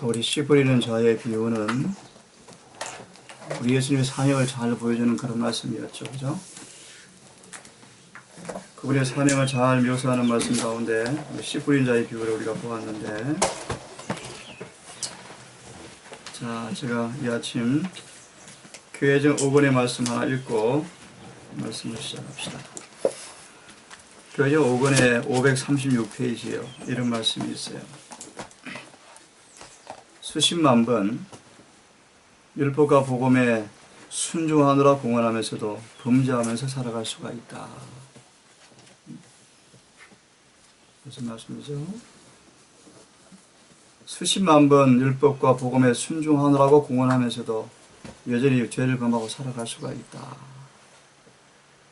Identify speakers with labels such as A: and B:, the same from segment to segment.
A: 우리 씨 뿌리는 자의 비유는 우리 예수님의 사역을 잘 보여주는 그런 말씀이었죠. 그죠? 그분의 사명을 잘 묘사하는 말씀 가운데 씨 뿌린 자의 비유를 우리가 보았는데, 자, 제가 이 아침 교회정 5권의 말씀 하나 읽고 말씀을 시작합시다. 교회정 5권의 536페이지에요. 이런 말씀이 있어요. 수십만 번 율법과 복음에 순종하느라 공헌하면서도 범죄하면서 살아갈 수가 있다. 무슨 말씀이죠? 수십만 번 율법과 복음에 순종하느라고 공헌하면서도 여전히 죄를 범하고 살아갈 수가 있다.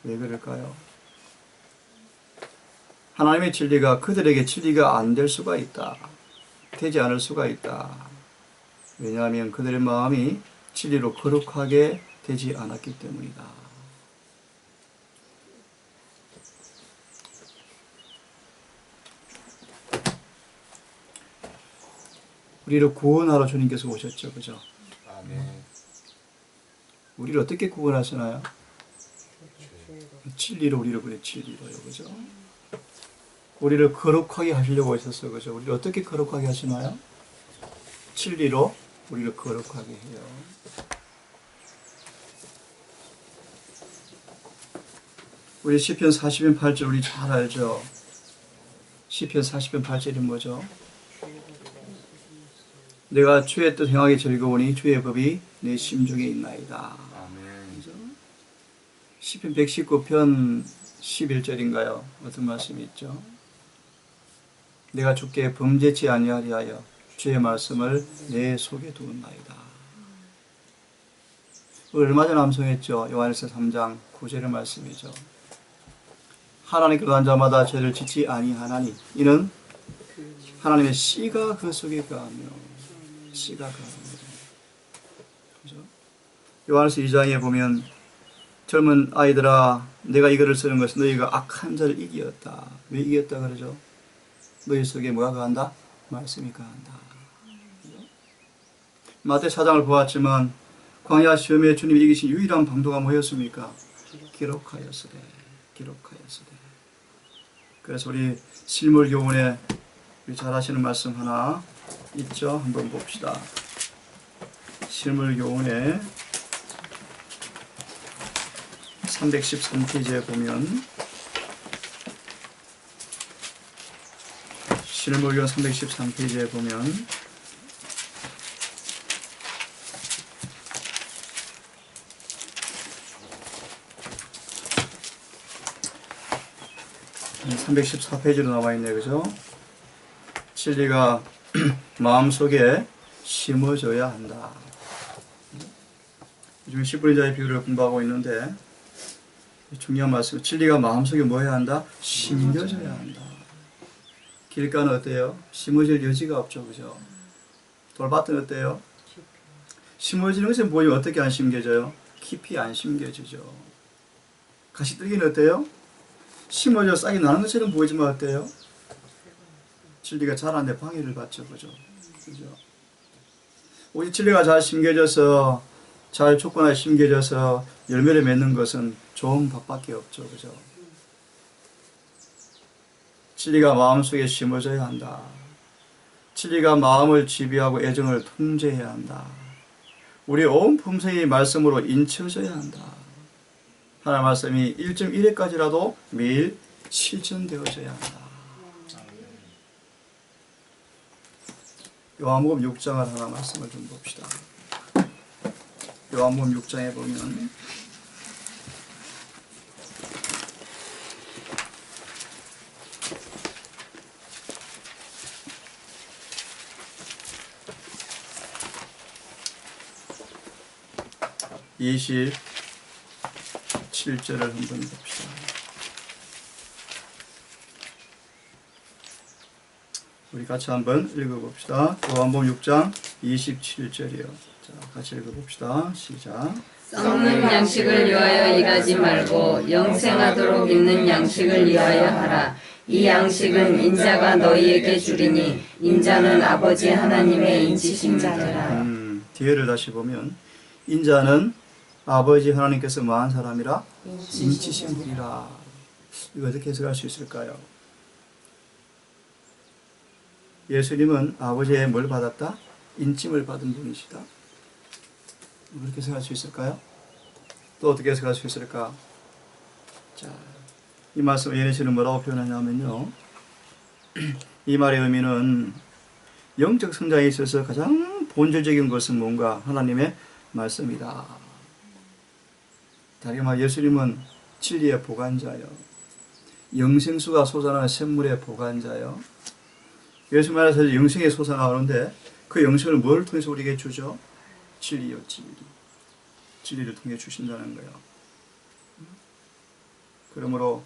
A: 왜 그럴까요? 하나님의 진리가 그들에게 진리가 안 될 수가 있다. 되지 않을 수가 있다. 왜냐하면 그들의 마음이 진리로 거룩하게 되지 않았기 때문이다. 우리를 구원하러 주님께서 오셨죠. 그죠?
B: 아멘.
A: 우리를 어떻게 구원하시나요? 진리로 우리를 그래, 진리로요. 그죠? 우리를 거룩하게 하시려고 하셨어요. 그죠? 우리를 어떻게 거룩하게 하시나요? 진리로 우리를 거룩하게 해요. 우리 시편 40편 8절 우리 잘 알죠? 시편 40편 8절이 뭐죠? 내가 주의 뜻 행하기 즐거우니 주의 법이 내 심중에 있나이다.
B: 아멘.
A: 그죠? 시편 119편 11절인가요? 어떤 말씀이 있죠? 내가 주께 범죄치 아니하리 하여 주의 말씀을 내 속에 두었나이다. 얼마 전에 암송했죠. 요한일서 3장 9절의 말씀이죠. 하나님께 구한 자마다 죄를 짓지 아니하나니 이는 하나님의 씨가 그 속에 거하며 씨가 거하며. 그죠? 요한일서 2장에 보면 젊은 아이들아 내가 이거를 쓰는 것은 너희가 악한 자를 이기었다. 왜 이겼다 그러죠? 너희 속에 뭐가 거한다? 말씀이 거한다. 마태 4장을 보았지만 광야 시험에 주님이 이기신 유일한 방도가 뭐였습니까? 기록하였으되. 기록하였으되. 그래서 우리 실물교훈에 잘 하시는 말씀 하나 있죠? 한번 봅시다. 실물교훈에 313페이지에 보면 실물교훈 313페이지에 보면 314페이지로 나와 있네요. 그죠? 진리가 마음속에 심어져야 한다. 요즘 씨 뿌린 자의 비유를 공부하고 있는데 중요한 말씀, 진리가 마음속에 뭐 해야 한다? 심겨져야 한다. 길가는 어때요? 심어질 여지가 없죠. 그죠? 돌밭은 어때요? 심어지는 것에 보이면 어떻게 안 심겨져요? 깊이 안 심겨지죠. 가시떨기는 어때요? 심어져 싹이 나는 것처럼 보이지만 어때요? 진리가 자라는데 방해를 받죠. 그죠? 그죠? 우리 진리가 잘 심겨져서, 잘 촉구나 심겨져서 열매를 맺는 것은 좋은 법밖에 없죠. 그죠? 진리가 마음속에 심어져야 한다. 진리가 마음을 지배하고 애정을 통제해야 한다. 우리 온 품성이 말씀으로 인쳐져야 한다. 하나님 말씀이 1.1회까지라도 매일 실천되어져야 한다. 요한복음 6장을 하나 말씀을 좀 봅시다. 요한복음 6장에 보면 (27절을) 한번 봅시다. 우리 같이 한번 읽어봅시다. 요한복음 6장 27절이요. 자, 같이 읽어봅시다. 시작.
C: 썩는 양식을 위하여 일하지 말고 영생하도록 있는 양식을 위하여 하라.
B: 이 양식은 인자가 너희에게 주리니 인자는 아버지 하나님의 인치신 자라.
A: 뒤에를 다시 보면 인자는 아버지 하나님께서 뭐한 사람이라? 인치신 분이라. 이거 어떻게 해석할 수 있을까요? 예수님은 아버지의 뭘 받았다? 인침을 받은 분이시다. 그렇게 해석할 수 있을까요? 또 어떻게 해석할 수 있을까? 자, 이 말씀을 예레시는 뭐라고 표현하냐면요, 이 말의 의미는 영적 성장에 있어서 가장 본질적인 것은 뭔가? 하나님의 말씀이다. 다르게 말해 예수님은 진리의 보관자요, 영생수가 솟아나는 샘물의 보관자요. 예수 말에서 영생이 솟아나오는데 그 영생을 뭘 통해서 우리에게 주죠? 진리요, 진리. 진리를 통해 주신다는 거예요. 그러므로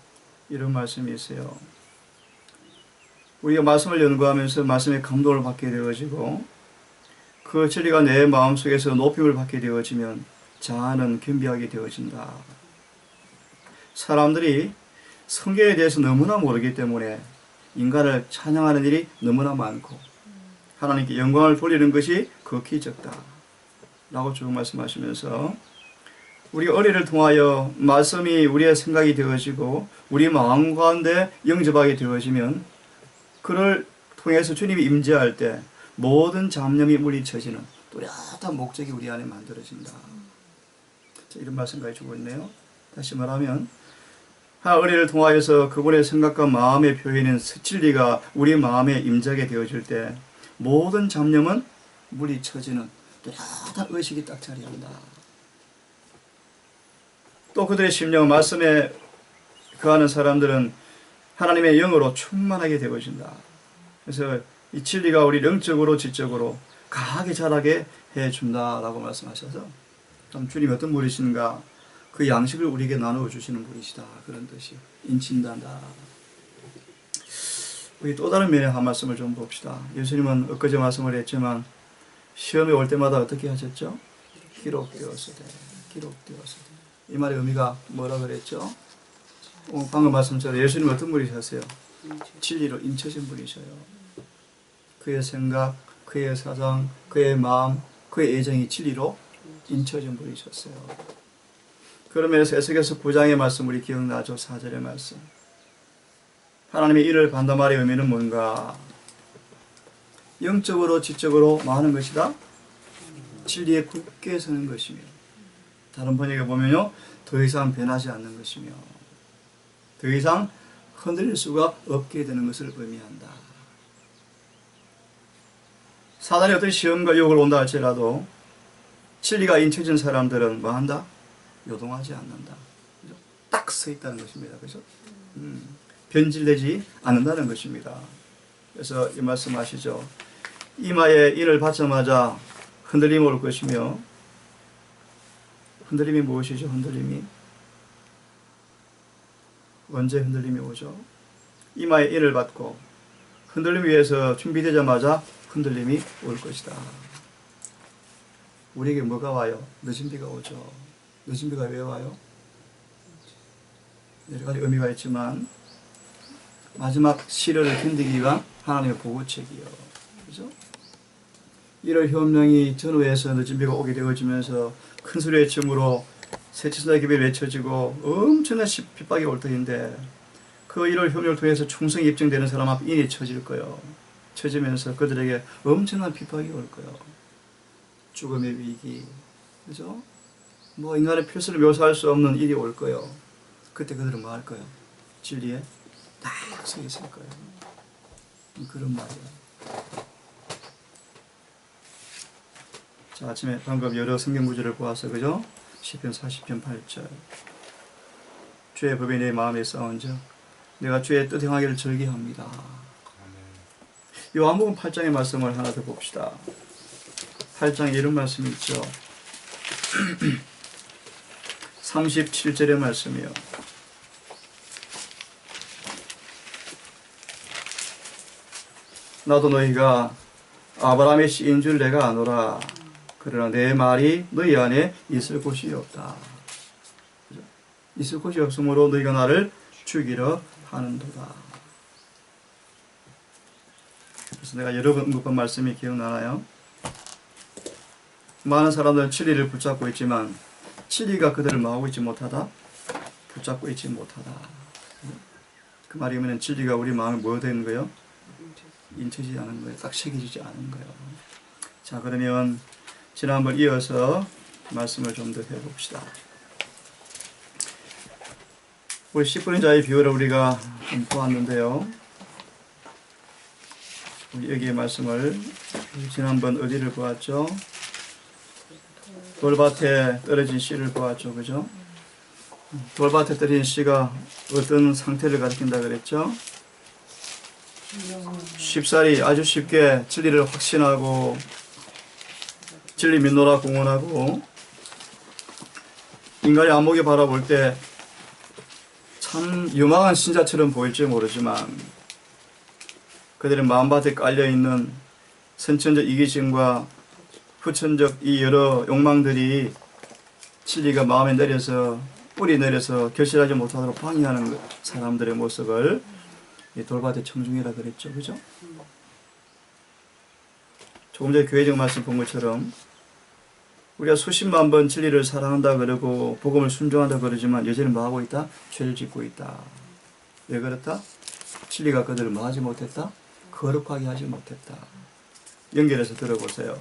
A: 이런 말씀이 있어요. 우리가 말씀을 연구하면서 말씀의 감동을 받게 되어지고 그 진리가 내 마음속에서 높임을 받게 되어지면 자아는 겸비하게 되어진다. 사람들이 성경에 대해서 너무나 모르기 때문에 인간을 찬양하는 일이 너무나 많고 하나님께 영광을 돌리는 것이 극히 적다 라고 쭉 말씀하시면서 우리가 은혜를 통하여 말씀이 우리의 생각이 되어지고 우리 마음 가운데 영접하게 되어지면 그를 통해서 주님이 임재할 때 모든 잡념이 물리쳐지는 뚜렷한 목적이 우리 안에 만들어진다. 이런 말씀까지 주고 있네요. 다시 말하면 은혜를 통하여서 그분의 생각과 마음의 표현인 진리가 우리 마음에 임재하게 되어질 때 모든 잡념은 물리쳐지는 뚜렷한 의식이 딱 자리한다. 또 그들의 심령, 말씀에 거하는 사람들은 하나님의 영으로 충만하게 되어진다. 그래서 이 진리가 우리 영적으로 지적으로 강하게 자라게 해준다라고 말씀하셔서 참 주님이 어떤 분이신가, 그 양식을 우리에게 나누어 주시는 분이시다, 그런 뜻이요. 인친단다. 우리 또 다른 면의 한 말씀을 좀 봅시다. 예수님은 엊그제 말씀을 했지만 시험에 올 때마다 어떻게 하셨죠? 기록되었으되, 기록되었으되. 이 말의 의미가 뭐라 그랬죠? 방금 말씀처럼 예수님은 어떤 분이셨어요? 진리로 인쳐진 분이셔요. 그의 생각, 그의 사상, 그의 마음, 그의 애정이 진리로 인쳐진 분이셨어요. 그러면서 에스겔서 9장의 말씀 우리 기억나죠? 4절의 말씀. 하나님의 일을 반다 말의 의미는 뭔가? 영적으로 지적으로 뭐 하는 것이다? 진리에 굳게 서는 것이며, 다른 번역에 보면요, 더 이상 변하지 않는 것이며 더 이상 흔들릴 수가 없게 되는 것을 의미한다. 사단이 어떤 시험과 유혹을 온다 할지라도 진리가 인쳐진 사람들은 뭐 한다? 요동하지 않는다. 딱 서 있다는 것입니다. 그래서 변질되지 않는다는 것입니다. 그래서 이 말씀 아시죠? 이마에 인을 받자마자 흔들림이 올 것이며, 흔들림이 무엇이죠? 흔들림이 언제 흔들림이 오죠? 이마에 인을 받고 흔들림 위해서 준비되자마자 흔들림이 올 것이다. 우리에게 뭐가 와요? 늦은 비가 오죠. 늦은 비가 왜 와요? 여러 가지 의미가 있지만 마지막 시련을 견디기 위한 하나님의 보호책이요. 그죠? 1월 현명이 전후에서 늦은 비가 오게 되어지면서 큰 소리의 춤으로 새치선의 기별이 외쳐지고 엄청난 핍박이 올 터인데 그 1월 현명을 통해서 충성이 입증되는 사람 앞에 인이 쳐질 거예요. 쳐지면서 그들에게 엄청난 핍박이 올 거예요. 죽음의 위기, 그죠? 뭐 인간의 필수를 묘사할 수 없는 일이 올 거예요. 그때 그들은 뭐 할 거예요? 진리에 딱 서 있을 거예요. 그런 말이에요. 자, 아침에 방금 여러 성경 구절을 보아서, 그죠? 시편 40편 8절. 주의 법이 내 마음에 쌓은즉 내가 주의 뜻 행하기를 즐기합니다. 요한복음 8장의 말씀을 하나 더 봅시다. 8장에 이런 말씀이 있죠. 37절의 말씀이요. 나도 너희가 아브라함의 씨인 줄 내가 아노라. 그러나 내 말이 너희 안에 있을 곳이 없다. 있을 곳이 없으므로 너희가 나를 죽이려 하는도다. 그래서 내가 여러 번 언급한 말씀이 기억나나요? 많은 사람들은 진리를 붙잡고 있지만 진리가 그들을 뭐하고 있지 못하다? 붙잡고 있지 못하다. 그 말이면 진리가 우리 마음에 뭐 되는 거예요? 인치지 않은 거예요. 딱 새겨지지 않은 거예요. 자, 그러면 지난번 이어서 말씀을 좀 더 해봅시다. 우리 10분의 자의 비유를 우리가 좀 보았는데요. 여기의 말씀을 지난번 어디를 보았죠? 돌밭에 떨어진 씨를 보았죠. 그죠? 돌밭에 떨어진 씨가 어떤 상태를 가리킨다 그랬죠? 쉽사리 아주 쉽게 진리를 확신하고 진리 믿노라 공언하고 인간의 안목에 바라볼 때 참 유망한 신자처럼 보일지 모르지만 그들의 마음밭에 깔려있는 선천적 이기심과 후천적 이 여러 욕망들이 진리가 마음에 내려서 뿌리 내려서 결실하지 못하도록 방해하는 사람들의 모습을 돌밭의 청중이라 그랬죠. 그죠? 조금 전에 교회적 말씀 본 것처럼 우리가 수십만 번 진리를 사랑한다 그러고 복음을 순종한다 그러지만 여전히 뭐하고 있다? 죄를 짓고 있다. 왜 그렇다? 진리가 그들을 뭐하지 못했다? 거룩하게 하지 못했다. 연결해서 들어보세요.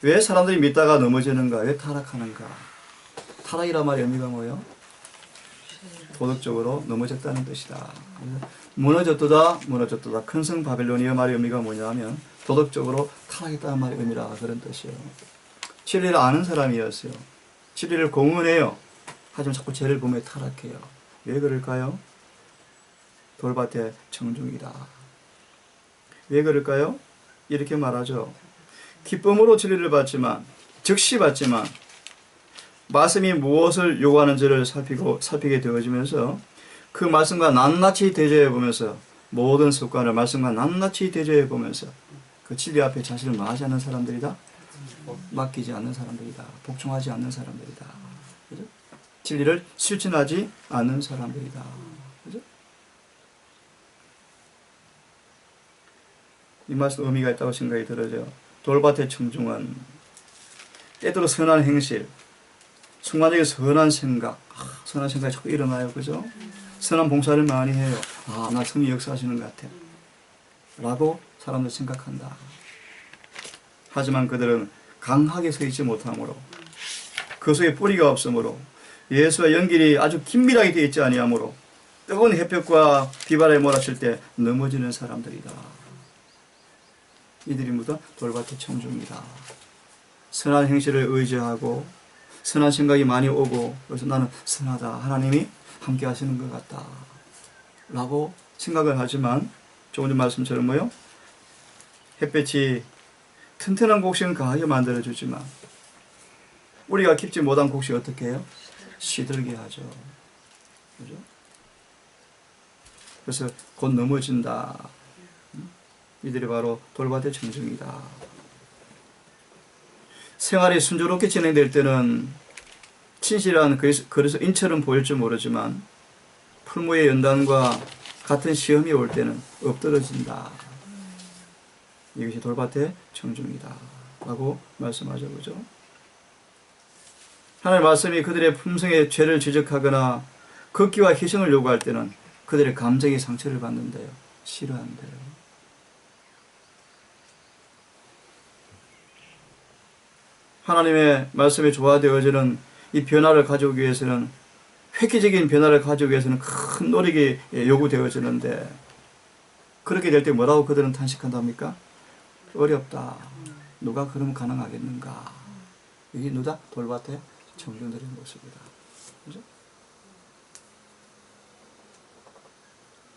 A: 왜 사람들이 믿다가 넘어지는가? 왜 타락하는가? 타락이란 말의 의미가 뭐예요? 도덕적으로 넘어졌다는 뜻이다. 무너졌도다 큰 성 바벨로니아 말의 의미가 뭐냐면 도덕적으로 타락했다는 말의 의미라 그런 뜻이에요. 진리를 아는 사람이었어요. 진리를 공언해요. 하지만 자꾸 죄를 보며 타락해요. 왜 그럴까요? 돌밭의 청중이다. 왜 그럴까요? 이렇게 말하죠. 기쁨으로 진리를 받지만 즉시 받지만 말씀이 무엇을 요구하는지를 살피게 되어지면서 그 말씀과 낱낱이 대조해 보면서 모든 습관을 말씀과 낱낱이 대조해 보면서 그 진리 앞에 자신을 마하지 않는 사람들이다. 맡기지 않는 사람들이다. 복종하지 않는 사람들이다. 그죠? 진리를 실천하지 않는 사람들이다. 그죠? 이 말씀 의미가 있다고 생각이 들어요. 돌밭의 청중은 때때로 선한 행실, 순간적인 선한 생각, 선한 생각이 자꾸 일어나요. 그죠? 선한 봉사를 많이 해요. 나 성령 역사하시는 것 같아. 라고 사람들 생각한다. 하지만 그들은 강하게 서 있지 못하므로 그 속에 뿌리가 없으므로 예수와 연결이 아주 긴밀하게 되어 있지 아니하므로 뜨거운 햇볕과 비바람에 몰아칠 때 넘어지는 사람들이다. 이들이 모두 돌밭의 청중이다. 선한 행실을 의지하고 선한 생각이 많이 오고 그래서 나는 선하다. 하나님이 함께 하시는 것 같다. 라고 생각을 하지만 조금 전 말씀처럼 뭐요? 햇볕이 튼튼한 곡식은 강하게 만들어주지만 우리가 깊지 못한 곡식 어떻게 해요? 시들게 하죠. 그죠? 그래서 곧 넘어진다. 이들이 바로 돌밭의 청중이다. 생활이 순조롭게 진행될 때는 진실한 그래서 인처럼 보일지 모르지만 풀무의 연단과 같은 시험이 올 때는 엎드러진다. 이것이 돌밭의 청중이다. 라고 말씀하죠. 그죠? 하나님의 말씀이 그들의 품성의 죄를 지적하거나 극기와 희생을 요구할 때는 그들의 감정이 상처를 받는데요. 싫어한대요. 하나님의 말씀에 조화되어지는 이 변화를 가져오기 위해서는 획기적인 변화를 가져오기 위해서는 큰 노력이 요구되어지는데 그렇게 될 때 뭐라고 그들은 탄식한답니까? 어렵다. 누가 그러면 가능하겠는가? 이게 누다? 돌밭의 청중들의 모습이다. 그죠?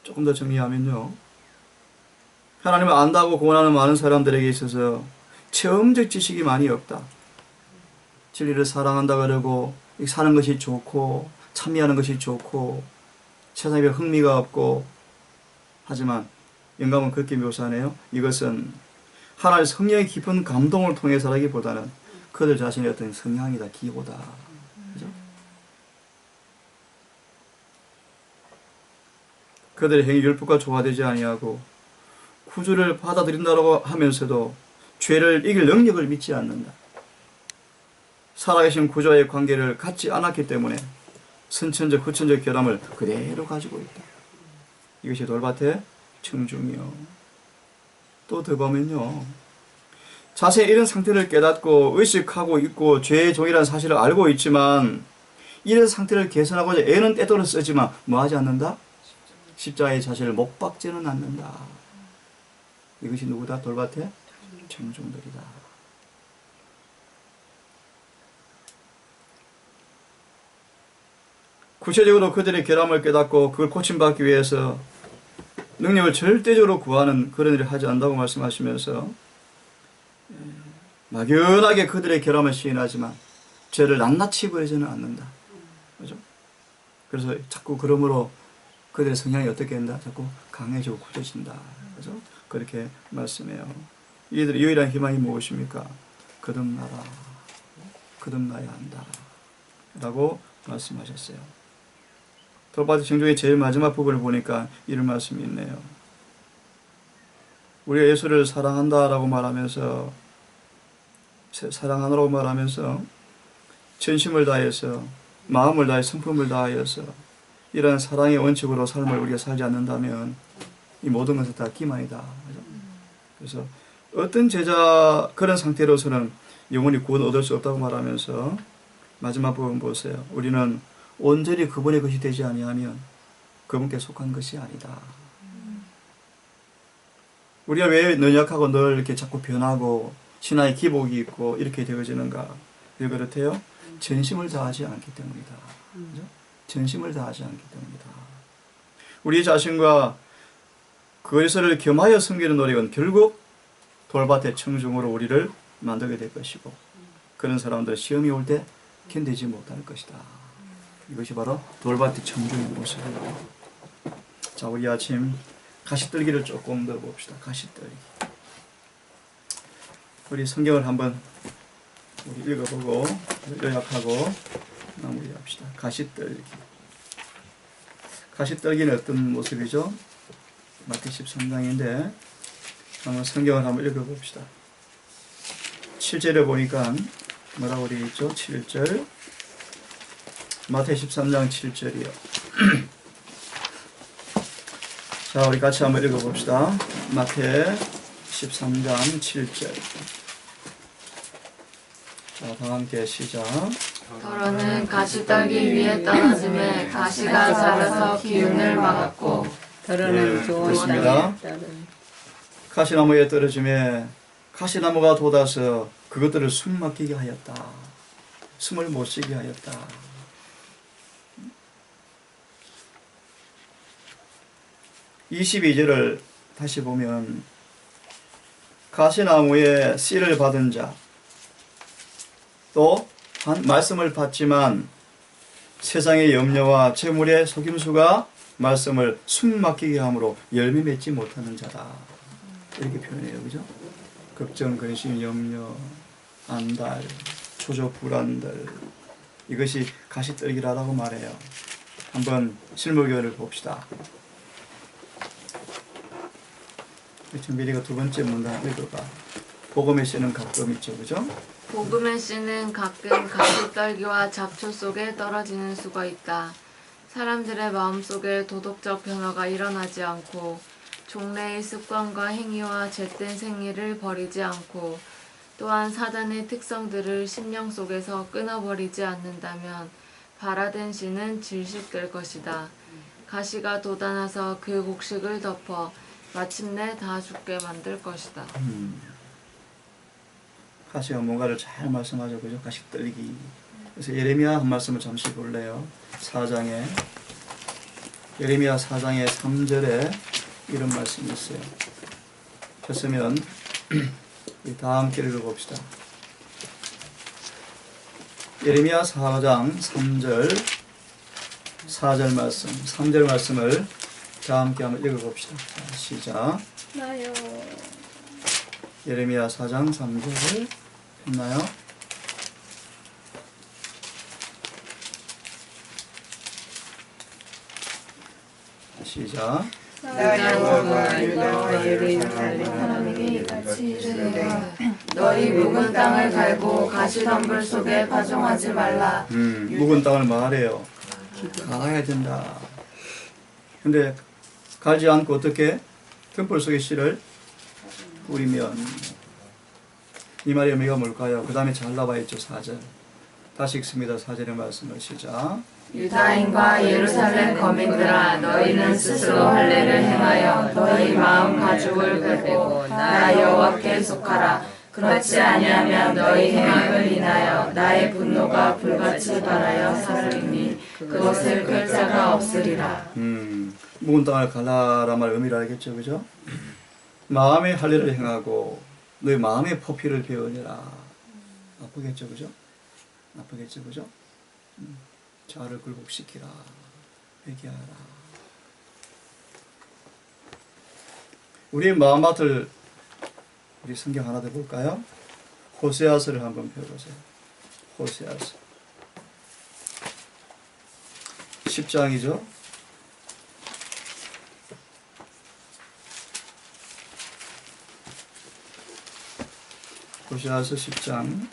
A: 조금 더 정리하면요. 하나님을 안다고 공언하는 많은 사람들에게 있어서 체험적 지식이 많이 없다. 진리를 사랑한다 그러고 사는 것이 좋고 참여하는 것이 좋고 세상에 흥미가 없고 하지만 영감은 그렇게 묘사하네요. 이것은 하나의 성령의 깊은 감동을 통해서라기보다는 그들 자신의 어떤 성향이다, 기호다. 그죠? 그들의 행위 율법과 조화되지 아니하고 구주를 받아들인다고 하면서도 죄를 이길 능력을 믿지 않는다. 살아계신 구주와의 관계를 갖지 않았기 때문에 선천적 후천적 결함을 그대로 가지고 있다. 이것이 돌밭의 청중이요. 또 더 보면요, 자세히 이런 상태를 깨닫고 의식하고 있고 죄의 종이라는 사실을 알고 있지만 이런 상태를 개선하고자 애는 때도를 쓰지만 뭐하지 않는다? 십자가의 자신을 못 박지는 않는다. 이것이 누구다? 돌밭의 청중들이다. 구체적으로 그들의 결함을 깨닫고 그걸 고침받기 위해서 능력을 절대적으로 구하는 그런 일을 하지 않는다고 말씀하시면서 막연하게 그들의 결함을 시인하지만 죄를 낱낱이 버리지는 않는다. 그죠? 그래서 자꾸 그러므로 그들의 성향이 어떻게 된다? 자꾸 강해지고 굳어진다. 그죠? 그렇게 말씀해요. 이들의 유일한 희망이 무엇입니까? 거듭나라. 거듭나야 한다. 라고 말씀하셨어요. 돌밭의 청중의 제일 마지막 부분을 보니까 이런 말씀이 있네요. 우리가 예수를 사랑한다라고 말하면서 사랑하노라고 말하면서 전심을 다해서 마음을 다해 성품을 다하여서 이러한 사랑의 원칙으로 삶을 우리가 살지 않는다면 이 모든 것은 다 기만이다. 그래서 어떤 제자 그런 상태로서는 영원히 구원 얻을 수 없다고 말하면서 마지막 부분 보세요. 우리는 온전히 그분의 것이 되지 아니하면 그분께 속한 것이 아니다. 우리가 왜 연약하고 늘 이렇게 자꾸 변하고 신앙의 기복이 있고 이렇게 되어지는가? 왜 그렇대요? 전심을 다하지 않기 때문이다. 그죠? 전심을 다하지 않기 때문이다. 우리 자신과 그리스도를 겸하여 섬기는 노력은 결국 돌밭의 청중으로 우리를 만들게 될 것이고 그런 사람들 시험이 올 때 견디지 못할 것이다. 이것이 바로 돌밭의 청중의 모습이에요. 자, 우리 아침 가시떨기를 조금 더 봅시다. 가시떨기. 우리 성경을 한번 우리 읽어보고 요약하고 마무리합시다. 가시떨기. 가시떨기는 어떤 모습이죠? 마태 13장인데 한번 성경을 한번 읽어봅시다. 7절에 보니까 뭐라고 되어 있죠? 7절. 마태 13장 7절이요. 자, 우리 같이 한번 읽어봅시다. 마태 13장 7절. 자, 다 함께 시작.
B: 더러는 가시떨기 위에 떨어짐에 가시가 자라서 기운을 막았고
A: 예, 그렇습니다. 가시나무에 떨어짐에 가시나무가 돋아서 그것들을 숨 막히게 하였다. 숨을 못 쉬게 하였다. 22절을 다시 보면 가시나무에 씨를 받은 자 또 말씀을 받지만 세상의 염려와 재물의 속임수가 말씀을 숨 막히게 함으로 열매 맺지 못하는 자다. 이렇게 표현해요. 그죠? 걱정, 근심, 염려, 안달, 초조, 불안들 이것이 가시떨기라고 말해요. 한번 실무교를 봅시다. 정비리가 두 번째 문단 읽어봐. 복음의 씨는 가끔 있죠. 그죠?
B: 복음의 씨는 가끔 가시떨기와 잡초 속에 떨어지는 수가 있다. 사람들의 마음속에 도덕적 변화가 일어나지 않고 종래의 습관과 행위와 잿된 생리를 버리지 않고 또한 사단의 특성들을 심령 속에서 끊어버리지 않는다면 발화된 씨는 질식될 것이다. 가시가 돋아나서 그 곡식을 덮어 마침내 다 죽게 만들 것이다.
A: 가시가 뭔가를 잘 말씀하죠. 그죠? 가시떨기. 그래서 예레미야 한 말씀을 잠시 볼래요. 4장에 예레미야 4장의 3절에 이런 말씀이 있어요. 폈으면 다 함께 읽어봅시다. 예레미야 4장 3절 4절 말씀 3절 말씀을 다 함께 한번 읽어봅시다. 자, 시작.
B: 나요.
A: 예레미야 4장 3절 했나요? 시작.
B: 너희를 살린 사람에게 이같이 이르리라. 너희 묵은 땅을 갈고 가시덤불 속에 파종하지 말라.
A: 묵은 땅을 말해요. 갈아야 된다. 근데 갈지 않고 어떻게 등불 속에 씨를 뿌리면 이 말의 의미가 뭘까요? 그 다음에 잘 나와 있죠. 4절. 다시 읽습니다. 4절의 말씀을 시작.
B: 유다인과 예루살렘 거민들아, 너희는 스스로 할례를 행하여 너희 마음 가죽을 꿰고 나 여호와께 속하라. 그렇지 아니하면 너희 행함을 인하여 나의 분노가 불같이 발하여 사르리니 그것을 끌 자가 없으리라.
A: 묵은 땅을 갈라라 말 의미를 알겠죠, 그죠? 마음의 할례를 행하고 너희 마음의 포피를 베어내라. 아프겠죠, 그죠? 아프겠죠, 그죠? 자아를 굴복시키라. 회개하라. 우리의 마음밭을 우리 성경 하나 더 볼까요? 호세아서를 한번 펴보세요. 호세아서 10장이죠. 호세아서 10장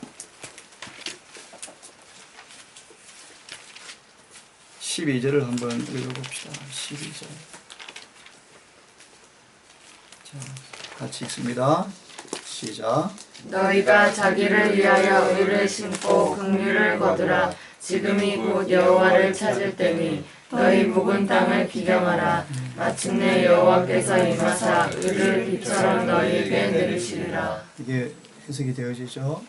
A: 12절을 한번 읽어봅시다. 12절. 자, 같이 읽습니다. 시작.
B: 너희가 자기를 위하여 의를 심고 긍휼을 거두라. 지금이 곧 여호와를 찾을 때니 너희 묵은 땅을 기경하라. 마침내 여호와께서 임하사 의를 빛처럼 너희에게 내리시리라.
A: 이게 해석이 되어지죠.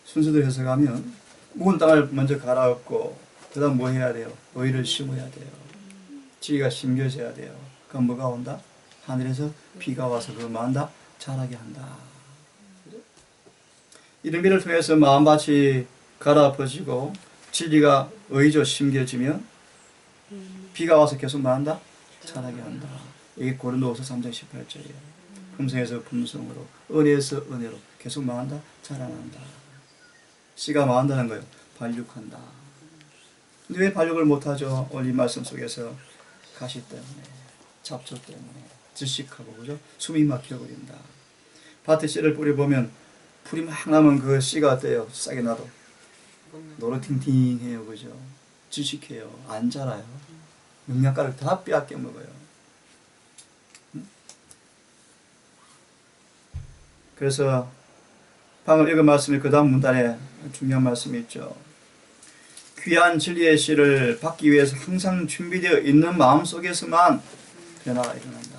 A: 순서대로 해석하면 묵은 땅을 먼저 갈아엎고 그 다음 뭐 해야 돼요? 의를 심어야 돼요. 지위가 심겨져야 돼요. 그럼 뭐가 온다? 하늘에서 비가 와서 그걸 뭐 한다? 자라게 한다. 이런 비를 통해서 마음밭이 갈아엎어지고 진리가 의조 심겨지면 비가 와서 계속 뭐 한다? 자라게 한다. 이게 고린도후서 3장 18절이에요. 품성에서 품성으로, 은혜에서 은혜로 계속 뭐 한다? 자라난다. 씨가 뭐 한다는 거예요? 발육한다. 근데 왜 발육을 못하죠? 오늘 이 말씀 속에서 가시 때문에, 잡초 때문에, 질식하고, 그죠? 숨이 막혀버린다. 밭에 씨를 뿌려보면 풀이 막 나면 그 씨가 어때요? 싹이 나도 노릇팅팅해요, 그죠? 질식해요. 안 자라요. 영양가를 다 빼앗겨 먹어요. 그래서 방금 읽은 말씀이 그 다음 문단에 중요한 말씀이 있죠. 귀한 진리의 씨를 받기 위해서 항상 준비되어 있는 마음속에서만 변화가 일어난다.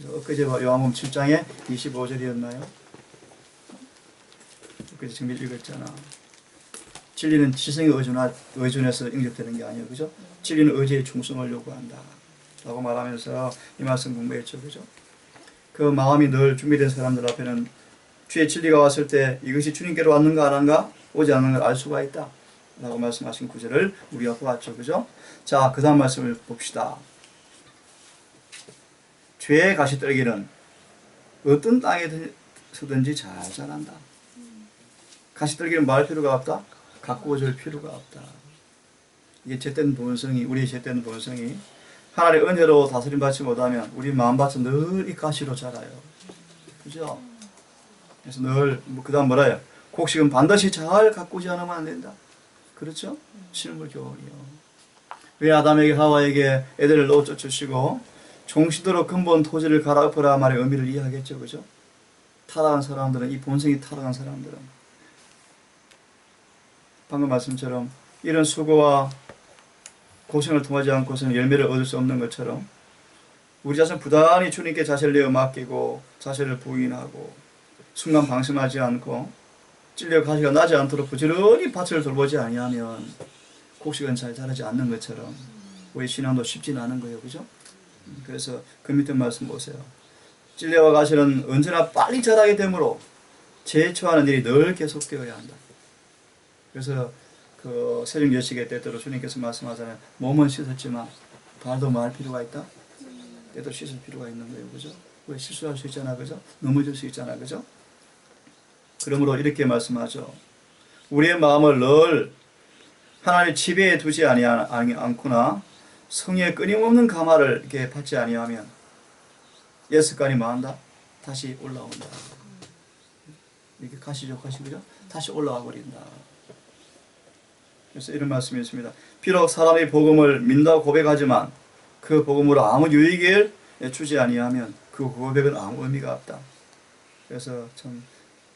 A: 엊그제 요한복음 7장에 25절이었나요? 엊그제 정밀 읽었잖아. 진리는 지성에 의존해서 응답되는 게 아니에요. 그죠? 진리는 의지의 충성을 요구한다. 라고 말하면서 이 말씀 공부했죠. 그죠? 그 마음이 늘 준비된 사람들 앞에는 주의 진리가 왔을 때 이것이 주님께로 왔는가 안 왔는가 오지 않는 걸 알 수가 있다. 라고 말씀하신 구절을 우리가 보았죠. 그죠? 자, 그 다음 말씀을 봅시다. 죄의 가시떨기는 어떤 땅에서든지 잘 자란다. 가시떨기는 말 필요가 없다. 가꾸어 줄 필요가 없다. 이게 죄된 본성이, 우리의 죄된 본성이 하나님의 은혜로 다스림 받지 못하면 우리 마음밭은 늘 이 가시로 자라요. 그죠? 그래서 늘, 그 다음 뭐라요? 곡식은 반드시 잘 가꾸지 않으면 안 된다. 그렇죠? 신음을 교훈이요. 왜 아담에게 하와에게 애들을 놓쳐 주시고 종시도록 근본 토지를 갈아엎으라 말의 의미를 이해하겠죠. 그죠? 타락한 사람들은, 이 본성이 타락한 사람들은 방금 말씀처럼 이런 수고와 고생을 통하지 않고서는 열매를 얻을 수 없는 것처럼 우리 자신 부단히 주님께 자신을 내어 맡기고 자신을 부인하고 순간 방심하지 않고 찔려 가시가 나지 않도록 부지런히 밭을 돌보지 아니하면 곡식은 잘 자라지 않는 것처럼 우리 신앙도 쉽지는 않은 거예요. 그죠? 그래서 그 밑에 말씀 보세요. 찔려와 가시는 언제나 빨리 자라게 되므로 제초하는 일이 늘 계속되어야 한다. 그래서 그 세종 여식의 때때로 주님께서 말씀하잖아요. 몸은 씻었지만 발도 말 필요가 있다. 때도 씻을 필요가 있는 거예요. 그죠? 왜 실수할 수 있잖아. 그죠? 넘어질 수 있잖아. 그죠? 그러므로 이렇게 말씀하죠. 우리의 마음을 늘 하나님의 지배에 두지 않거나 성령의 끊임없는 감화를 이렇게 받지 아니하면 예습관이 뭐한다? 다시 올라온다. 이렇게 가시죠, 그죠? 다시 올라와 버린다. 그래서 이런 말씀이 있습니다. 비록 사람이 복음을 믿는다고 고백하지만 그 복음으로 아무 유익을 주지 아니하면 그 고백은 아무 의미가 없다. 그래서 참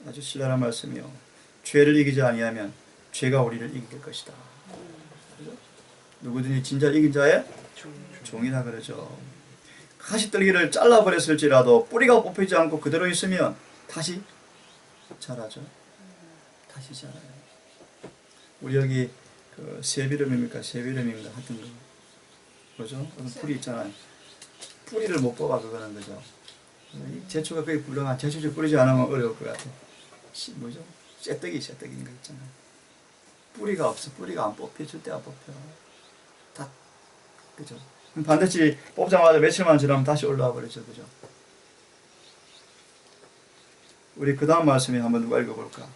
A: 아주 신랄한 말씀이요. 죄를 이기지 아니하면 죄가 우리를 이길 것이다. 그죠? 누구든지 진짜 이긴 자의 종이라 그러죠. 가시떨기를 잘라버렸을지라도 뿌리가 뽑히지 않고 그대로 있으면 다시 자라죠. 다시 자라요. 우리 여기 그 새비름입니까? 새비름인가 하여튼 거 뭐죠? 풀이 있잖아요. 뿌리를 못 뽑아 그거는 그죠? 제초가 거의 불량한 제초를 뿌리지 않으면 어려울 것 같아. 뭐죠? 쇠떡인 거 있잖아요. 뿌리가 없어. 뿌리가 안 뽑혀. 절대 안 뽑혀. 다 그죠? 반드시 뽑자마자 며칠만 지나면 다시 올라와 버리죠. 그죠? 우리 그 다음 말씀에 한번 누가 읽어볼까?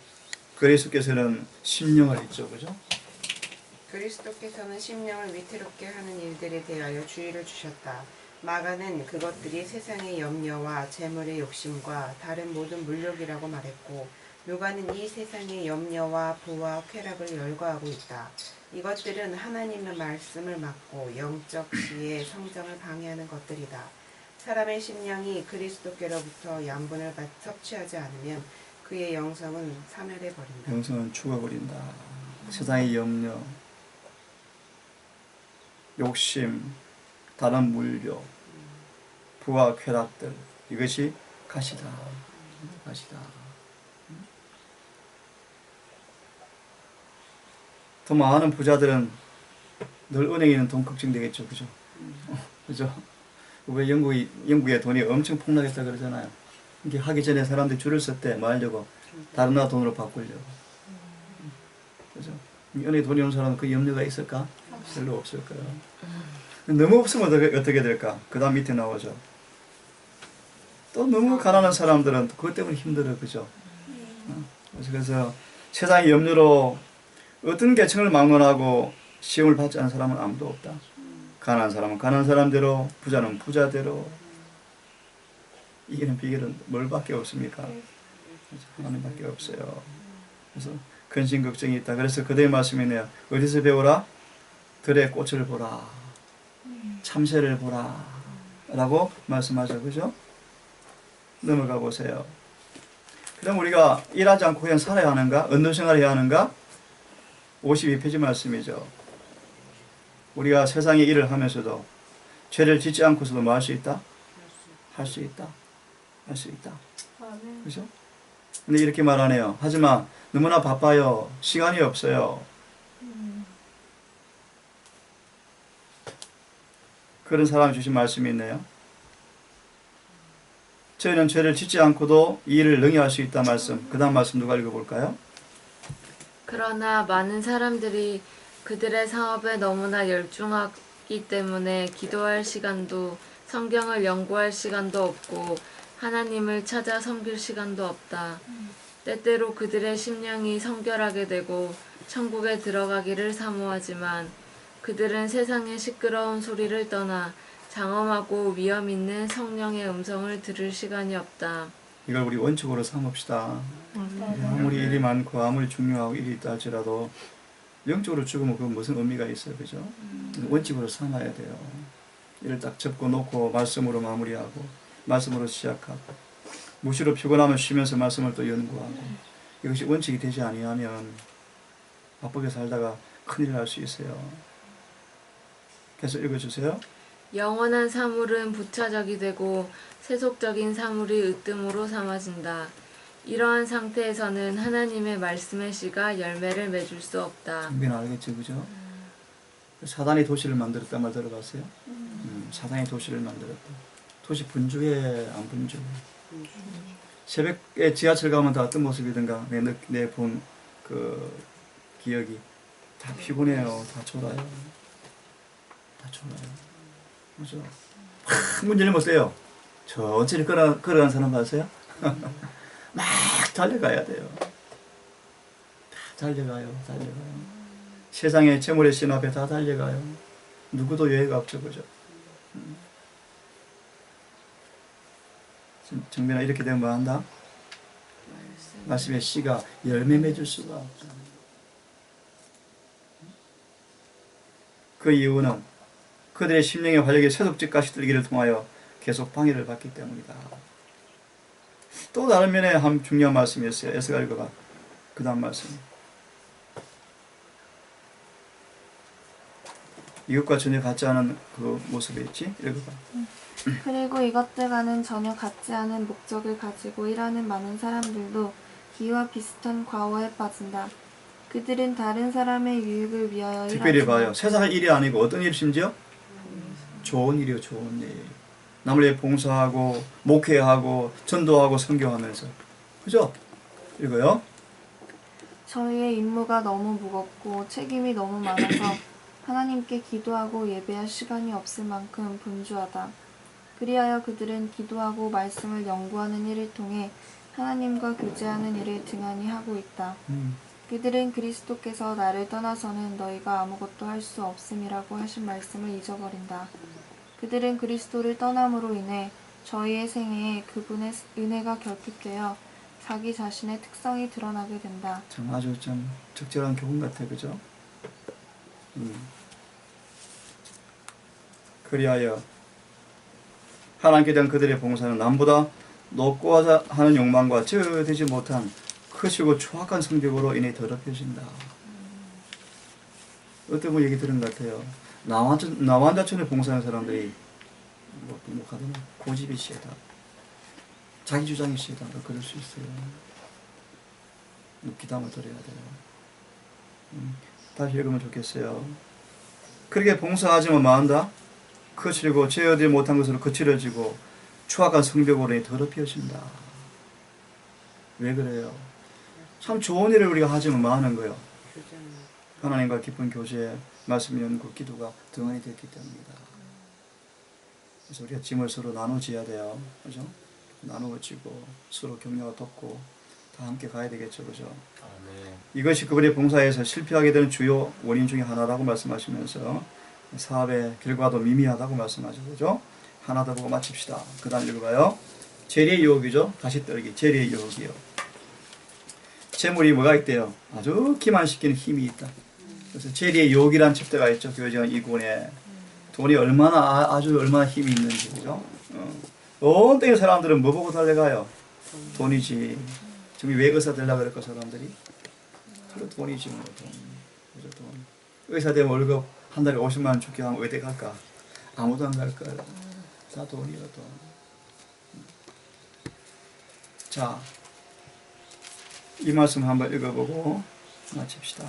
A: 그리스도께서는 심령을 있죠. 그죠?
C: 그리스도께서는 심령을 위태롭게 하는 일들에 대하여 주의를 주셨다. 마가는 그것들이 세상의 염려와 재물의 욕심과 다른 모든 물욕이라고 말했고, 누가는 이 세상의 염려와 부와 쾌락을 열거하고 있다. 이것들은 하나님의 말씀을 막고 영적 지혜의 성장을 방해하는 것들이다. 사람의 심령이 그리스도께로부터 양분을 섭취하지 않으면 그의 영성은 사멸해 버린다.
A: 영성은 죽어버린다. 세상의 염려, 욕심, 다른 물욕, 부와 쾌락들, 이것이 가시다. 가시다. 더 많은 부자들은 늘 은행에 있는 돈 걱정되겠죠. 그죠? 그죠? 왜 영국의 돈이 엄청 폭락했다 그러잖아요. 이게 하기 전에 사람들이 줄을 섰대. 뭐 하려고? 다른 나라 돈으로 바꾸려고. 그죠? 은행에 돈이 온 사람은 그 염려가 있을까? 별로 없을 거예요. 너무 없으면 어떻게 될까? 그 다음 밑에 나오죠. 또 너무 가난한 사람들은 그것 때문에 힘들어. 그죠? 그래서 세상의 염려로 어떤 계층을 막론하고 시험을 받지 않은 사람은 아무도 없다. 가난한 사람은 가난한 사람대로, 부자는 부자대로. 이기는 비결은 뭘밖에 없습니까? 하나님밖에 없어요. 그래서 근심 걱정이 있다. 그래서 그대의 말씀이네요. 어디서 배우라? 들의 꽃을 보라. 참새를 보라. 라고 말씀하죠. 그죠? 넘어가 보세요. 그럼 우리가 일하지 않고 그냥 살아야 하는가? 언도 생활해야 하는가? 52페이지 말씀이죠. 우리가 세상의 일을 하면서도 죄를 짓지 않고서도 뭐 할 수 있다? 할 수 있다. 할 수 있다. 그죠? 근데 이렇게 말하네요. 하지만 너무나 바빠요. 시간이 없어요. 그런 사람이 주신 말씀이 있네요. 저희는 죄를 짓지 않고도 이 일을 능히 할 수 있다 말씀. 그 다음 말씀 누가 읽어볼까요?
B: 그러나 많은 사람들이 그들의 사업에 너무나 열중하기 때문에 기도할 시간도 성경을 연구할 시간도 없고 하나님을 찾아 섬길 시간도 없다. 때때로 그들의 심령이 성결하게 되고 천국에 들어가기를 사모하지만 그들은 세상의 시끄러운 소리를 떠나 장엄하고 위험 있는 성령의 음성을 들을 시간이 없다.
A: 이걸 우리 원칙으로 삼읍시다. 아무리 일이 많고 아무리 중요하고 일이 있다 할지라도 영적으로 죽으면 그 무슨 의미가 있어요. 그죠? 원칙으로 삼아야 돼요. 이를 딱 접고 놓고 말씀으로 마무리하고 말씀으로 시작하고 무시로 피곤하면 쉬면서 말씀을 또 연구하고 이것이 원칙이 되지 아니하면 바쁘게 살다가 큰일 날 수 있어요. 계속 읽어주세요.
B: 영원한 사물은 부차적이 되고 세속적인 사물이 으뜸으로 삼아진다. 이러한 상태에서는 하나님의 말씀의 씨가 열매를 맺을 수 없다.
A: 장비는 알겠죠, 그죠? 사단이 도시를 만들었단 말 들어봤어요? 사단이 도시를 만들었다. 도시 분주해, 안 분주해? 새벽에 지하철 가면 다 어떤 모습이든가 내 본 그 기억이 다 피곤해요, 다 졸아요, 다 졸아요, 그죠? 문 열면 어때요? 천천히 걸어가는 사람 봤어요? 막 달려가야 돼요. 다 달려가요. 세상의 재물의 신 앞에 다 달려가요. 누구도 여유가 없죠, 그죠? 정변아, 이렇게 되면 뭐 한다? 말씀의 씨가 열매 맺을 수가 없다. 그 이유는 그들의 심령의 활력이 세속적 가시들기를 통하여 계속 방해를 받기 때문이다. 또 다른 면에 한 중요한 말씀이 있어요. 에스가 읽어봐. 그 다음 말씀. 이것과 전혀 같지 않은 그 모습이 있지? 읽어봐.
D: 그리고 이것들과는 전혀 같지 않은 목적을 가지고 일하는 많은 사람들도 이와 비슷한 과오에 빠진다. 그들은 다른 사람의 유익을 위하여
A: 특별히
D: 일하지만
A: 봐요. 세상의 일이 아니고 어떤 일 심지어? 좋은 일이요, 좋은 일. 남을 위해 봉사하고 목회하고 전도하고 선교하면서, 그죠? 읽어요.
D: 저희의 임무가 너무 무겁고 책임이 너무 많아서 하나님께 기도하고 예배할 시간이 없을 만큼 분주하다. 그리하여 그들은 기도하고 말씀을 연구하는 일을 통해 하나님과 교제하는 일을 등한히 하고 있다. 그들은 그리스도께서 나를 떠나서는 너희가 아무것도 할 수 없음이라고 하신 말씀을 잊어버린다. 그들은 그리스도를 떠남으로 인해 저희의 생애에 그분의 은혜가 결핍되어 자기 자신의 특성이 드러나게 된다.
A: 참 아주 참 적절한 교훈 같아, 그죠? 그리하여 하나님께 대한 그들의 봉사는 남보다 높고 하는 욕망과 제어되지 못한 크시고 추악한 성격으로 인해 더럽혀진다. 어떤 분 얘기 들은 것 같아요. 나환자촌에 봉사하는 사람들이 뭐 가든 고집이 시하다, 자기 주장이 시하다, 그럴 수 있어요. 기담을 들어야 돼요. 다시 읽으면 좋겠어요. 그렇게 봉사하지만 마한다. 거칠고 제어되지 못한 것으로 거칠어지고 추악한 성벽으로 인해 더럽혀진다. 왜 그래요? 참 좋은 일을 우리가 하지만 마하는 거예요. 하나님과 깊은 교제, 말씀 연구, 기도가 등한히 됐기 때문이다. 그래서 우리가 짐을 서로 나눠져야 돼요. 그죠? 나누어지고 서로 격려가 돕고 다 함께 가야 되겠죠. 그죠? 이것이 그분의 봉사에서 실패하게 되는 주요 원인 중에 하나라고 말씀하시면서 사업의 결과도 미미하다고 말씀하죠. 그죠? 하나 더 보고 마칩시다. 그 다음 읽어봐요. 재리의 유혹이죠. 가시떨기. 재리의 유혹이요. 재물이 뭐가 있대요? 아주 기만시키는 힘이 있다. 그래서 재리의 유혹이라는 챕터가 있죠. 교회전 2권에. 돈이 얼마나 힘이 있는지. 그죠? 온 땅의 사람들은 뭐 보고 달려가요? 돈이지. 지금 왜 의사 되려고 그럴까, 사람들이? 바로 돈이지, 뭐, 돈. 그죠, 돈. 의사 되면 월급 한 달에 50만 원 줄게 하면 어디 갈까? 아무도 안 갈 거야. 다 돈이야, 돈. 자, 이 말씀 한번 읽어보고 마칩시다.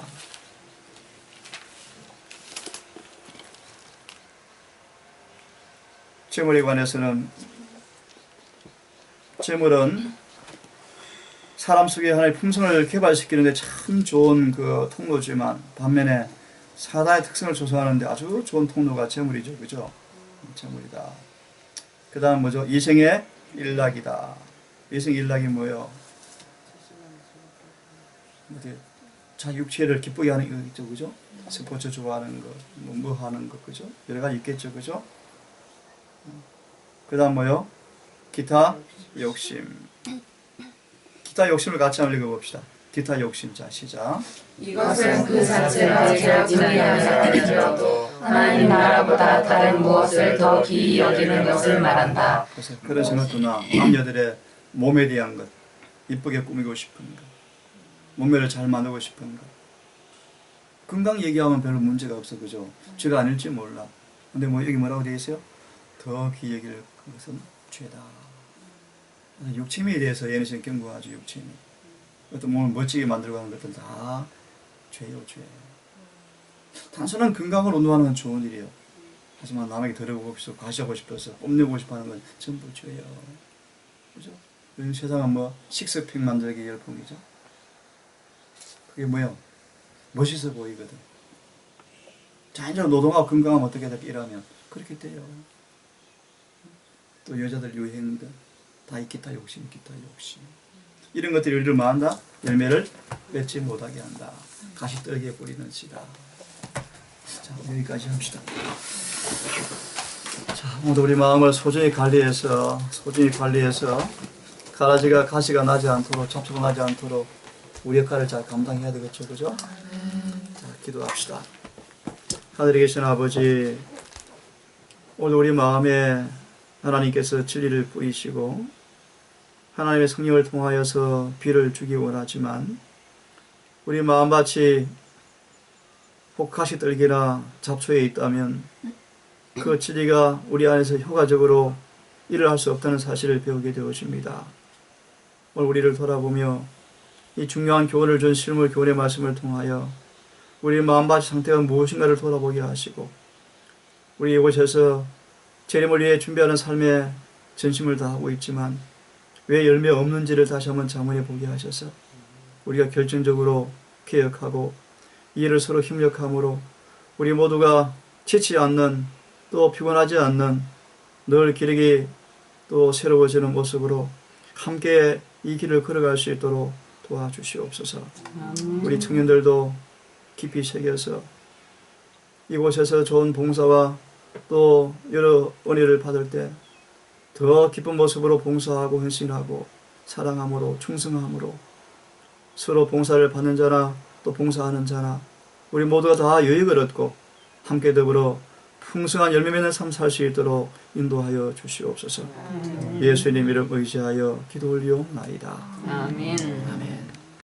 A: 재물에 관해서는 재물은 사람 속에 하나의 품성을 개발시키는 데 참 좋은 그 통로지만 반면에 사다의 특성을 조성하는데 아주 좋은 통로가 재물이죠. 그죠? 재물이다. 그 다음 뭐죠? 이생의 일락이다. 이생 일락이 뭐예요? 자기 육체를 기쁘게 하는 거 있죠. 그죠? 스포츠 좋아하는 거, 뭐 하는 거, 그죠? 여러 가지 있겠죠. 그죠? 그 다음 뭐요? 기타 욕심. 기타 욕심을 같이 한번 읽어봅시다. 기타 욕심. 자, 시작.
E: 이것은 그 자체가 제가 분리하여도 하나님 나라보다 다른 무엇을 더 기이 여기는 것을 말한다.
A: 그래서 그런 생각도 나. 남녀들의 몸에 대한 것, 이쁘게 꾸미고 싶은 것, 몸매를 잘 만들고 싶은 것. 건강 얘기하면 별로 문제가 없어, 그죠? 죄가 아닐지 몰라. 근데 뭐 여기 뭐라고 되어 있어요? 더 기이 여길 것은 죄다. 욕심에 대해서 예언에서 경고하죠. 욕심이. 어떤 몸을 멋지게 만들고 하는 것들 다 죄요, 죄. 단순한 건강을 운동하는 건 좋은 일이에요. 하지만 남에게 들어보고 싶어서, 과시하고 싶어서, 뽐내고 싶어 하는 건 전부 죄요. 그죠? 요즘 세상은 뭐, 식스팩 만들기 열풍이죠. 그게 뭐예요? 멋있어 보이거든. 자연적으로 노동하고 건강하면 어떻게 될까? 이러면. 그렇게 돼요. 또 여자들 유행들. 다 이 기타 욕심, 기타 욕심. 이런 것들이 우리를 뭐한다? 열매를 맺지 못하게 한다. 가시떨기에 뿌리는 씨다. 자, 여기까지 합시다. 자, 오늘 우리 마음을 소중히 관리해서 가라지가 가시가 나지 않도록, 접촉이 나지 않도록 우리 역할을 잘 감당해야 되겠죠, 그죠? 자, 기도합시다. 하늘에 계신 아버지, 오늘 우리 마음에 하나님께서 진리를 뿌리시고 하나님의 성령을 통하여서 비를 주기 원하지만 우리 마음밭이 혹가시 떨기나 잡초에 있다면 그 진리가 우리 안에서 효과적으로 일을 할 수 없다는 사실을 배우게 되어집니다. 오늘 우리를 돌아보며 이 중요한 교훈을 준 실물 교훈의 말씀을 통하여 우리 마음밭 상태가 무엇인가를 돌아보게 하시고 우리 이곳에서 재림을 위해 준비하는 삶에 전심을 다하고 있지만 왜 열매 없는지를 다시 한번 자문해 보게 하셔서 우리가 결정적으로 개혁하고 이 일을 서로 협력함으로 우리 모두가 지치지 않는 또 피곤하지 않는 늘 기력이 또 새로워지는 모습으로 함께 이 길을 걸어갈 수 있도록 도와주시옵소서. 우리 청년들도 깊이 새겨서 이곳에서 좋은 봉사와 또 여러 은혜를 받을 때 더 기쁜 모습으로 봉사하고 헌신하고 사랑함으로 충성함으로 서로 봉사를 받는 자나 또 봉사하는 자나 우리 모두가 다 유익을 얻고 함께 더불어 풍성한 열매 맺는 삶 살 수 있도록 인도하여 주시옵소서. 예수님 이름 의지하여 기도 올리옵나이다.
E: 아멘.
A: 아멘.